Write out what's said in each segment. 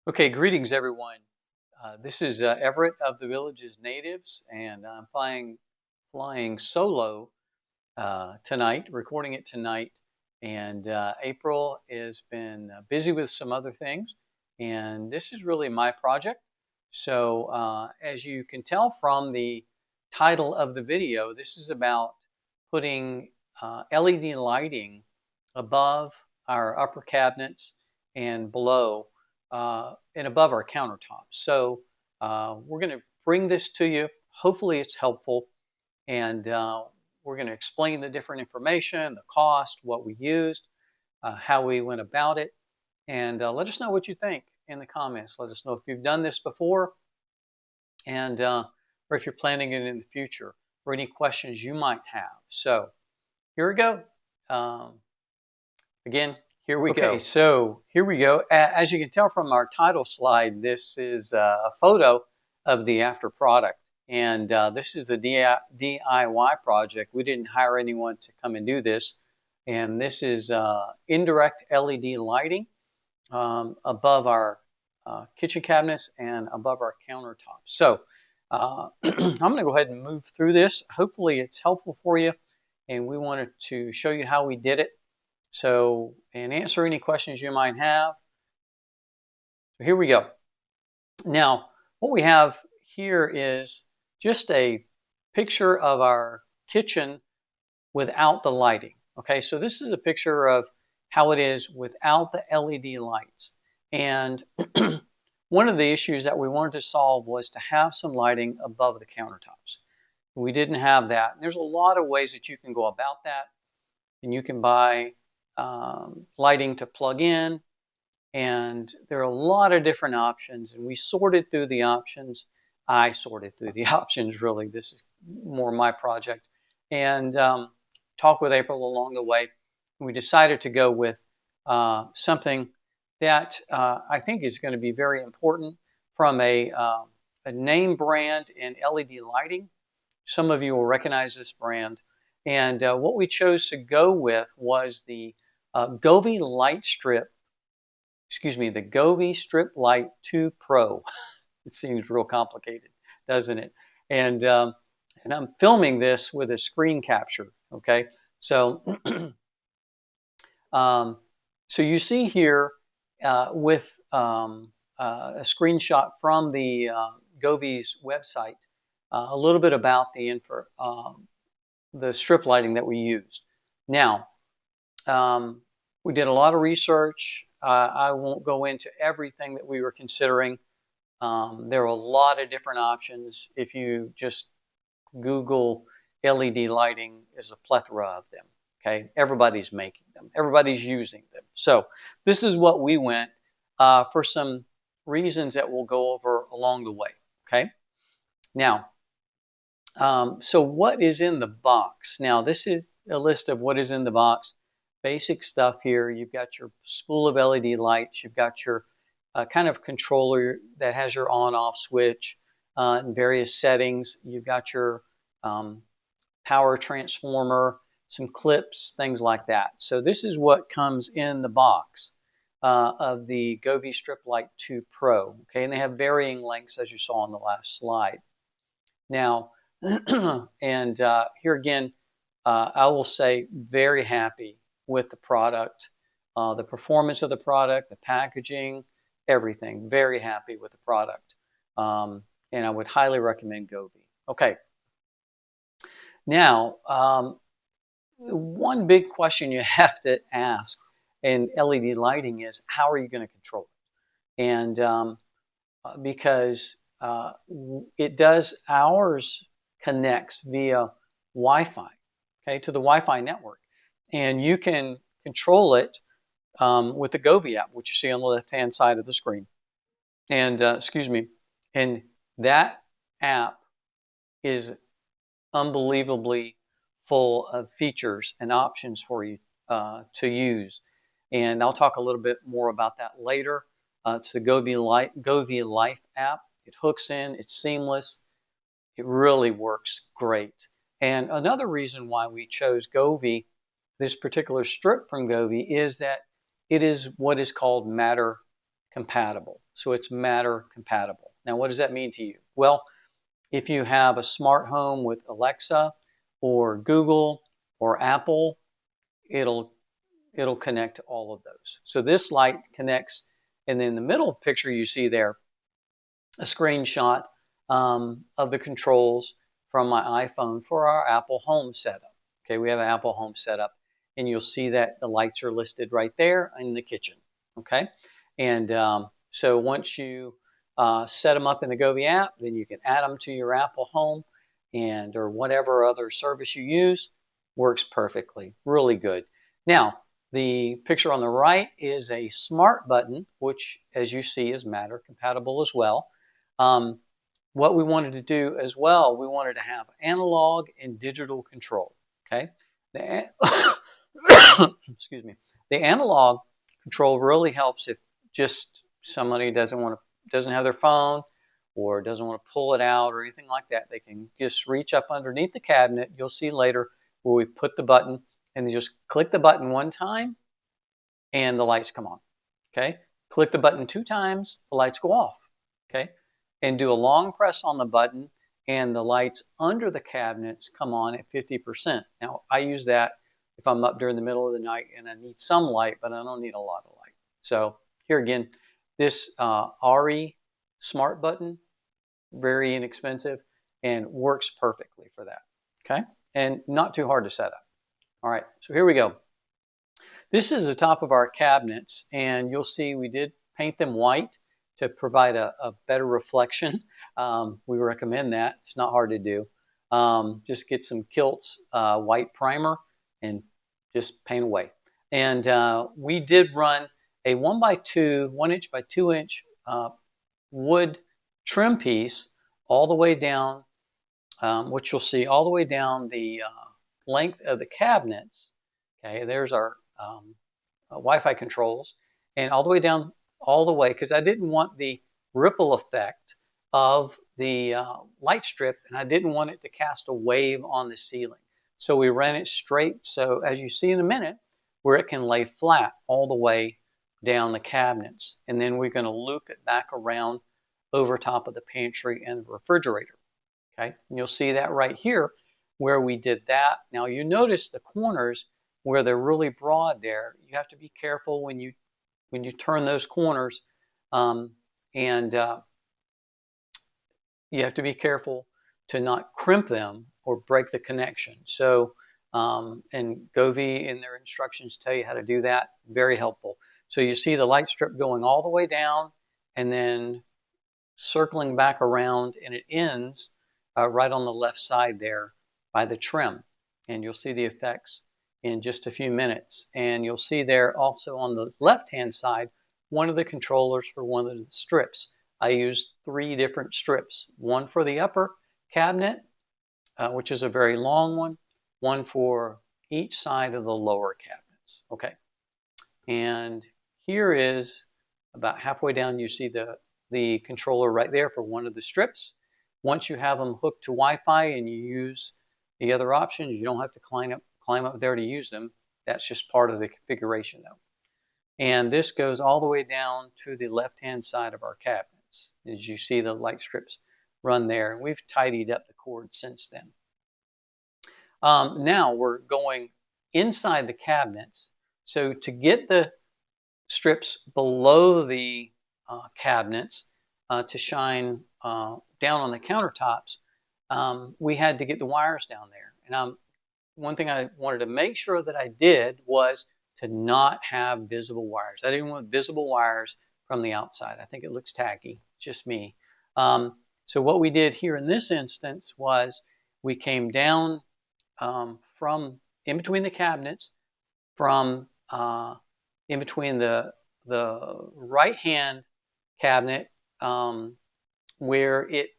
Okay, greetings everyone. This is Everett of the Village's Natives, and I'm flying solo tonight, recording it tonight. And April has been busy with some other things, and this is really my project. So, as you can tell from the title of the video, this is about putting LED lighting above our upper cabinets and below and above our countertops. So we're going to bring this to you. Hopefully it's helpful, and we're going to explain the different information, the cost, what we used, how we went about it, and let us know what you think in the comments. Let us know if you've done this before, and or if you're planning it in the future, or any questions you might have. So here we go. Again, here we go. Okay, so here we go. As you can tell from our title slide, this is a photo of the after product. And this is a DIY project. We didn't hire anyone to come and do this. And this is indirect LED lighting above our kitchen cabinets and above our countertops. So I'm going to go ahead and move through this. Hopefully it's helpful for you. And we wanted to show you how we did it. So, and answer any questions you might have. So here we go. Now, what we have here is just a picture of our kitchen without the lighting. Okay, so this is a picture of how it is without the LED lights. And one of the issues that we wanted to solve was to have some lighting above the countertops. We didn't have that. And there's a lot of ways that you can go about that. And you can buy lighting to plug in, and there are a lot of different options, and we sorted through the options. I sorted through the options, really. This is more my project, and talked with April along the way. We decided to go with something that I think is going to be very important from a name brand in LED lighting. Some of you will recognize this brand. And what we chose to go with was the Govee Light Strip, the Govee Strip Light 2 Pro. It seems real complicated, doesn't it? And I'm filming this with a screen capture, okay? So, so you see here with a screenshot from the Govee's website, a little bit about the strip lighting that we used. Now, we did a lot of research. I won't go into everything that we were considering. There are a lot of different options. If you just Google LED lighting, there's a plethora of them. Okay, everybody's making them. Everybody's using them. So this is what we went for some reasons that we'll go over along the way. Okay, now. So what is in the box? Now, this is a list of what is in the box. Basic stuff here. You've got your spool of LED lights. You've got your kind of controller that has your on-off switch in various settings. You've got your power transformer, some clips, things like that. So this is what comes in the box of the Govee Strip Light 2 Pro. Okay, and they have varying lengths, as you saw on the last slide. Now, and here again, I will say very happy with the product, the performance of the product, the packaging, everything. Very happy with the product. And I would highly recommend Govee. Okay. Now, one big question you have to ask in LED lighting is, how are you going to control it? And because ours connects via Wi-Fi, okay, to the Wi-Fi network. And you can control it with the Govee app, which you see on the left-hand side of the screen. And, and that app is unbelievably full of features and options for you to use. And I'll talk a little bit more about that later. It's the Govee Life app. It hooks in, it's seamless. It really works great. And another reason why we chose Govee, this particular strip from Govee, is that it is what is called matter compatible. So it's Matter compatible. Now, what does that mean to you? Well, if you have a smart home with Alexa or Google or Apple, it'll connect to all of those. So this light connects, and in the middle picture you see there a screenshot of the controls from my iPhone for our Apple Home setup. Okay, we have an Apple Home setup, and you'll see that the lights are listed right there in the kitchen. Okay, and so once you set them up in the Govee app, then you can add them to your Apple Home and or whatever other service you use. Works perfectly, really good. Now, the picture on the right is a smart button, which, as you see, is Matter compatible as well. What we wanted to do as well, we wanted to have analog and digital control. Okay, excuse me. The analog control really helps if just somebody doesn't have their phone or doesn't want to pull it out or anything like that. They can just reach up underneath the cabinet. You'll see later where we put the button, and they just click the button one time and the lights come on. Okay, click the button 2 times, the lights go off. Okay, and do a long press on the button and the lights under the cabinets come on at 50%. Now, I use that if I'm up during the middle of the night and I need some light, but I don't need a lot of light. So here again, this RE smart button, very inexpensive and works perfectly for that. Okay, and not too hard to set up. All right, so here we go. This is the top of our cabinets, and you'll see we did paint them white to provide a better reflection. We recommend that. It's not hard to do. Just get some Kilt's white primer and just paint away. And we did run a 1 inch by 2 inch wood trim piece all the way down, which you'll see all the way down the length of the cabinets. Okay, there's our Wi-Fi controls, and all the way down, because I didn't want the ripple effect of the light strip, and I didn't want it to cast a wave on the ceiling. So we ran it straight, so as you see in a minute, where it can lay flat all the way down the cabinets. And then we're going to loop it back around over top of the pantry and the refrigerator. Okay, and you'll see that right here where we did that. Now you notice the corners where they're really broad there. You have to be careful when you turn those corners, and you have to be careful to not crimp them or break the connection. So, and Govee in their instructions tell you how to do that. Very helpful. So you see the light strip going all the way down and then circling back around, and it ends right on the left side there by the trim. And you'll see the effects in just a few minutes. And you'll see there also on the left-hand side, one of the controllers for one of the strips. I used 3 different strips, one for the upper cabinet, which is a very long one for each side of the lower cabinets. Okay, and here is about halfway down, you see the controller right there for one of the strips. Once you have them hooked to Wi-Fi and you use the other options, you don't have to climb up there to use them. That's just part of the configuration though. And this goes all the way down to the left-hand side of our cabinets. As you see, the light strips run there. And we've tidied up the cord since then. Now we're going inside the cabinets. So to get the strips below the cabinets to shine down on the countertops, we had to get the wires down there. And one thing I wanted to make sure that I did was to not have visible wires. I didn't want visible wires from the outside. I think it looks tacky, just me. So what we did here in this instance was we came down from in between the cabinets, from in between the right-hand cabinet where it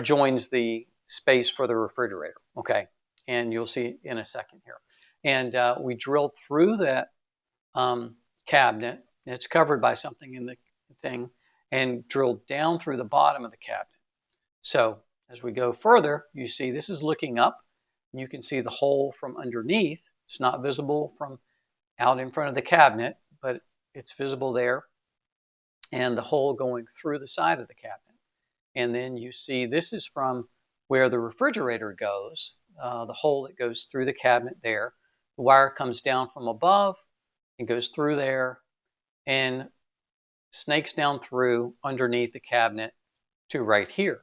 joins the space for the refrigerator. Okay, and you'll see in a second here. And we drilled through that cabinet. It's covered by something in the thing, and drilled down through the bottom of the cabinet. So as we go further, you see this is looking up. You can see the hole from underneath. It's not visible from out in front of the cabinet, but it's visible there, and the hole going through the side of the cabinet. And then you see this is from where the refrigerator goes, the hole that goes through the cabinet there. The wire comes down from above and goes through there and snakes down through underneath the cabinet to right here.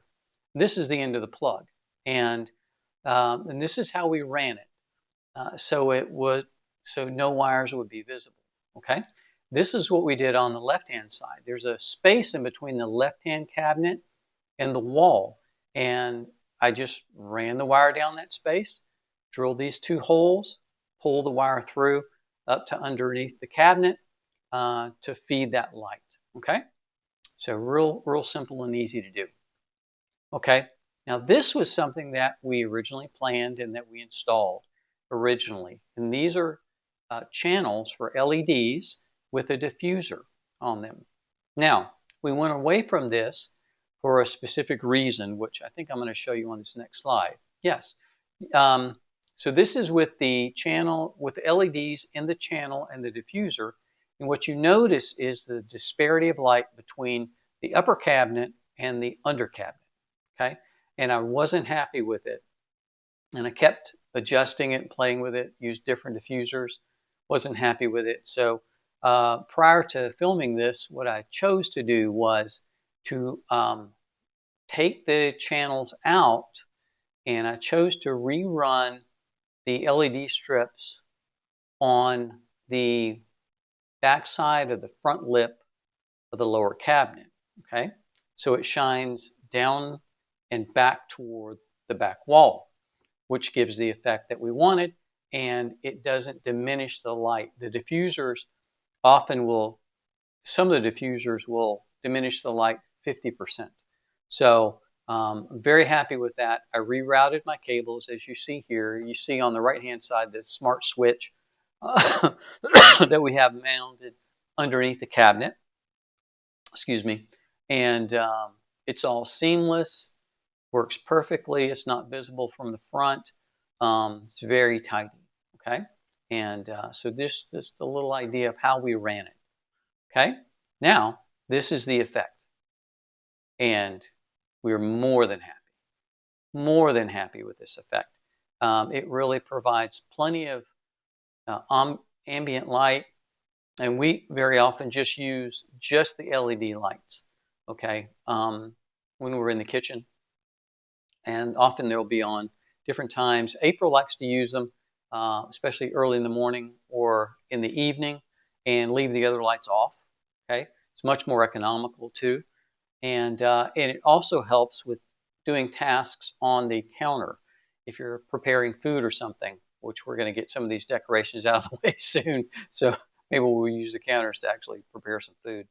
This is the end of the plug, and this is how we ran it. So no wires would be visible. Okay, this is what we did on the left-hand side. There's a space in between the left-hand cabinet and the wall, and I just ran the wire down that space, drilled these two holes, pulled the wire through up to underneath the cabinet to feed that light. Okay, so real simple and easy to do. Okay, now this was something that we originally planned and that we installed originally, and these are channels for LEDs with a diffuser on them. Now, we went away from this for a specific reason, which I think I'm going to show you on this next slide. Yes. So this is with the channel, with the LEDs in the channel and the diffuser. And what you notice is the disparity of light between the upper cabinet and the under cabinet. Okay. And I wasn't happy with it. And I kept adjusting it, playing with it, used different diffusers, wasn't happy with it. So prior to filming this, what I chose to do was to take the channels out, and I chose to rerun the LED strips on the back side of the front lip of the lower cabinet. Okay, so it shines down and back toward the back wall, which gives the effect that we wanted, and it doesn't diminish the light. The diffusers often will, some of the diffusers will diminish the light 50%. So I'm very happy with that. I rerouted my cables, as you see here. You see on the right-hand side the smart switch that we have mounted underneath the cabinet. Excuse me. And it's all seamless, works perfectly. It's not visible from the front. It's very tidy. Okay. And so this is just a little idea of how we ran it. Okay. Now, this is the effect. And we're more than happy with this effect. It really provides plenty of ambient light, and we very often just use just the LED lights, okay, when we're in the kitchen, and often they'll be on different times. April likes to use them, especially early in the morning or in the evening, and leave the other lights off, okay? It's much more economical too. And it also helps with doing tasks on the counter. If you're preparing food or something, which we're going to get some of these decorations out of the way soon, so maybe we'll use the counters to actually prepare some food.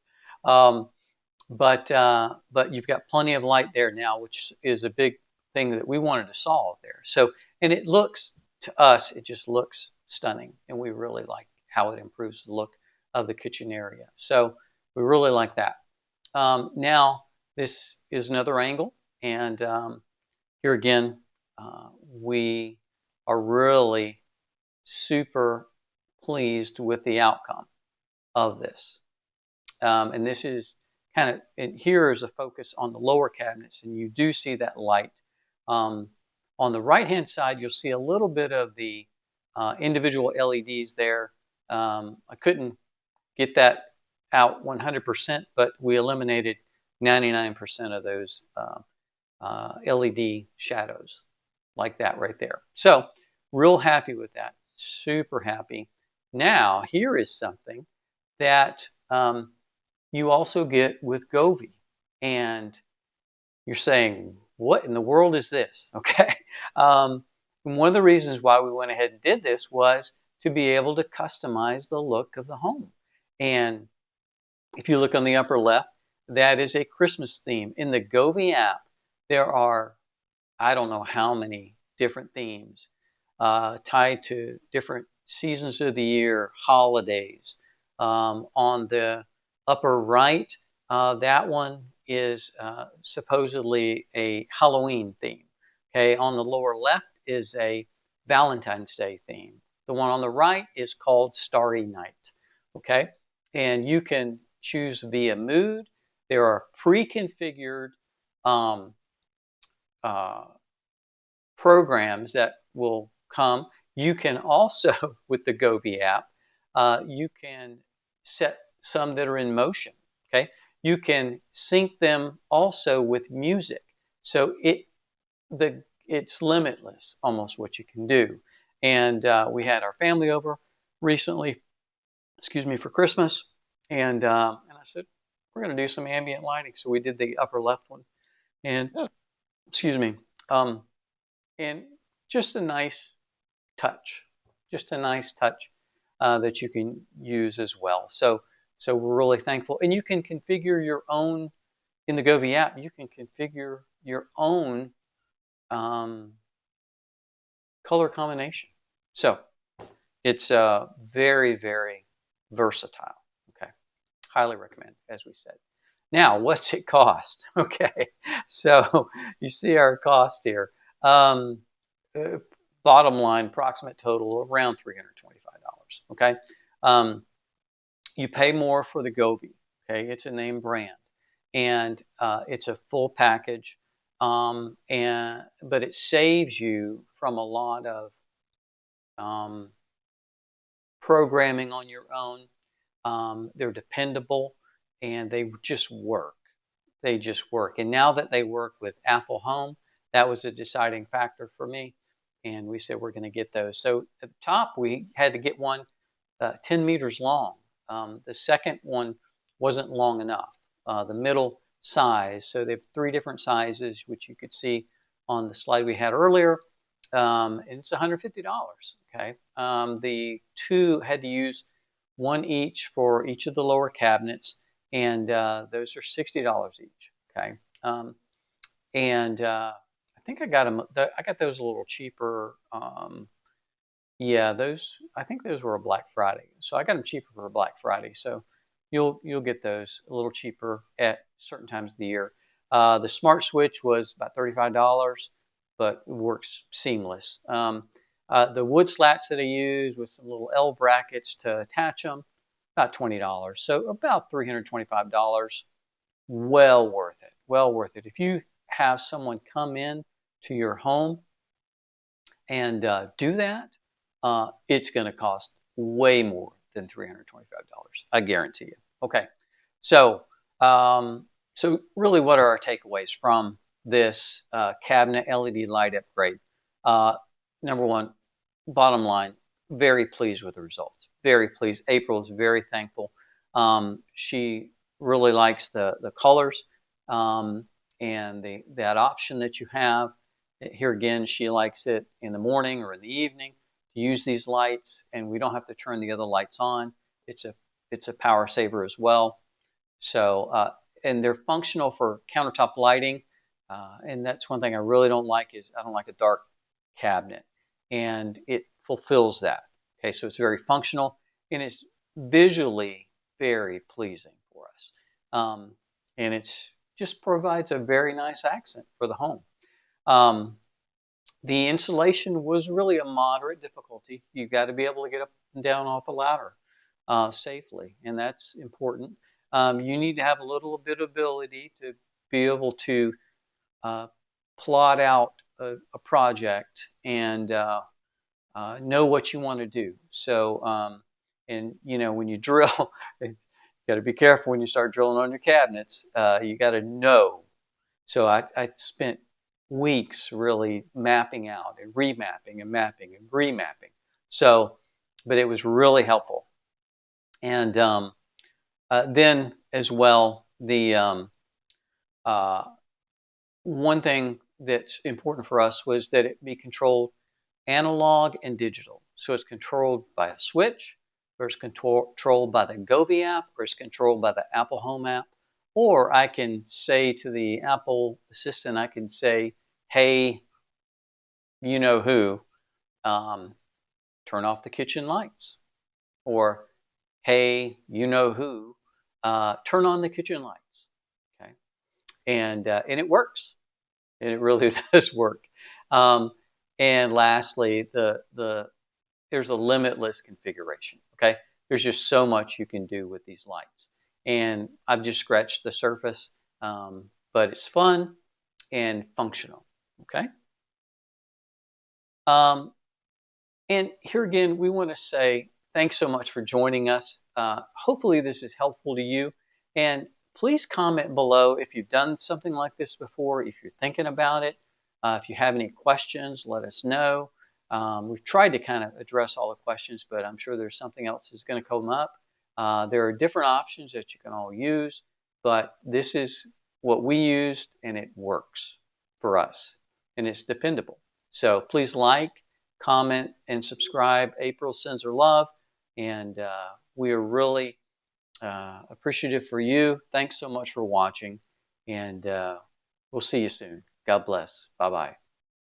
But you've got plenty of light there now, which is a big thing that we wanted to solve there. So, and it looks, to us, it just looks stunning, and we really like how it improves the look of the kitchen area. So we really like that. Now, this is another angle, and here again, we are really super pleased with the outcome of this. And this is kind of, and here is a focus on the lower cabinets, and you do see that light. On the right-hand side, you'll see a little bit of the individual LEDs there. I couldn't get that out 100%, but we eliminated 99% of those LED shadows like that right there. So real happy with that, super happy. Now here is something that you also get with Govee, and you're saying, what in the world is this? Okay. One of the reasons why we went ahead and did this was to be able to customize the look of the home. And if you look on the upper left, that is a Christmas theme. In the Govee app, there are, I don't know how many different themes tied to different seasons of the year, holidays. On the upper right, that one is supposedly a Halloween theme. Okay, on the lower left is a Valentine's Day theme. The one on the right is called Starry Night. Okay, and you can choose via mood. There are pre-configured um, uh, programs that will come. You can also, with the Gobi app, you can set some that are in motion. Okay, you can sync them also with music. So it's limitless, almost what you can do. And we had our family over recently, excuse me, for Christmas, and I said we're going to do some ambient lighting. So we did the upper left one, and excuse me, um, and just a nice touch, just a nice touch that you can use as well. So we're really thankful, and you can configure your own in the Govi app. You can configure your own um, color combination. So it's very, very versatile. Okay, highly recommend, as we said. Now, what's it cost? Okay, so you see our cost here. Uh, Bottom line, approximate total around $325. Okay, you pay more for the Gobi. Okay, it's a name brand, and it's a full package. But it saves you from a lot of um, programming on your own. They're dependable, and they just work. They just work. And now that they work with Apple Home, that was a deciding factor for me. And we said we're going to get those. So at the top, we had to get one 10 meters long. The second one wasn't long enough. The middle size, so they have 3 different sizes, which you could see on the slide we had earlier. And it's $150. Okay, the 2 had to use one each for each of the lower cabinets, and those are $60 each. Okay, and I think I got them. I got those a little cheaper. Yeah, those. I think those were a Black Friday, so I got them cheaper for a Black Friday. So you'll get those a little cheaper at certain times of the year. The smart switch was about $35, but it works seamless. The wood slats that I use with some little L brackets to attach them, about $20. So about $325. Well worth it. Well worth it. If you have someone come in to your home and do that, it's going to cost way more than $325. I guarantee you. Okay, so so really, what are our takeaways from this cabinet LED light upgrade? Number one, bottom line, very pleased with the results. Very pleased. April is very thankful. She really likes the colors and that option that you have. Here again, she likes it in the morning or in the evening to use these lights, and we don't have to turn the other lights on. It's a power saver as well. So and they're functional for countertop lighting, and that's one thing I really don't like is I don't like a dark cabinet, and it fulfills that. Okay, so it's very functional and it's visually very pleasing for us, and it's just provides a very nice accent for the home. Um, the installation was really a moderate difficulty. You've got to be able to get up and down off a ladder safely, and that's important. You need to have a little bit of ability to be able to uh, plot out a project and know what you want to do. So, and you know, when you drill, you got to be careful when you start drilling on your cabinets. You got to know. So I spent weeks really mapping out and remapping and mapping and remapping. So, but it was really helpful. And then as well, the one thing that's important for us was that it be controlled analog and digital. So it's controlled by a switch, or it's controlled by the Gobi app, or it's controlled by the Apple Home app. Or I can say to the Apple Assistant, I can say, hey, you know who, turn off the kitchen lights. Or, hey, you know who, turn on the kitchen lights. Okay, and it works, and it really does work. And lastly, there's a limitless configuration. Okay, There's just so much you can do with these lights. And I've just scratched the surface, but it's fun and functional. Okay. And here again, we want to say thanks so much for joining us. Hopefully this is helpful to you. And please comment below if you've done something like this before, if you're thinking about it. If you have any questions, let us know. We've tried to kind of address all the questions, but I'm sure there's something else that's going to come up. There are different options that you can all use, but this is what we used, and it works for us, and it's dependable. So please like, comment, and subscribe. April sends her love, and we are really appreciative for you. Thanks so much for watching, and we'll see you soon. God bless. Bye-bye.